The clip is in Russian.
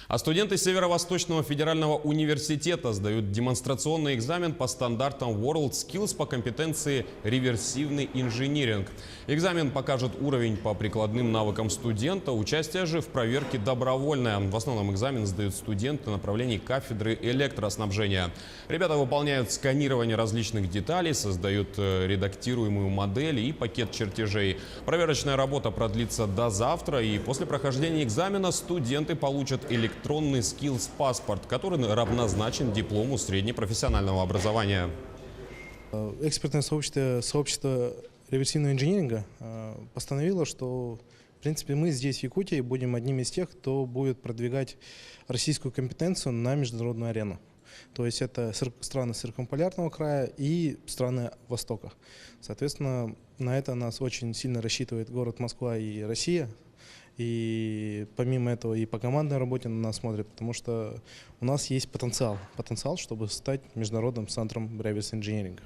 А студенты Северо-Восточного федерального университета сдают демонстрационный экзамен по стандартам WorldSkills по компетенции реверсивный инжиниринг. Экзамен покажет уровень по прикладным навыкам студента, участие же в проверке добровольное. В основном экзамен сдают студенты направлений кафедры электроснабжения. Ребята выполняют сканирование различных деталей, создают редактируемую модель и пакет чертежей. Проверочная работа продлится до завтра, и после прохождения экзамена студенты получат электронный скиллс-паспорт, который равнозначен диплому среднепрофессионального образования. Экспертное сообщество реверсивного инжиниринга постановило, что в принципе мы здесь, в Якутии, будем одним из тех, кто будет продвигать российскую компетенцию на международную арену. То есть это страны циркумполярного края и страны Востока. Соответственно, на это нас очень сильно рассчитывает город Москва и Россия. И помимо этого и по командной работе на нас смотрят, потому что у нас есть потенциал, чтобы стать международным центром реверс инжиниринга.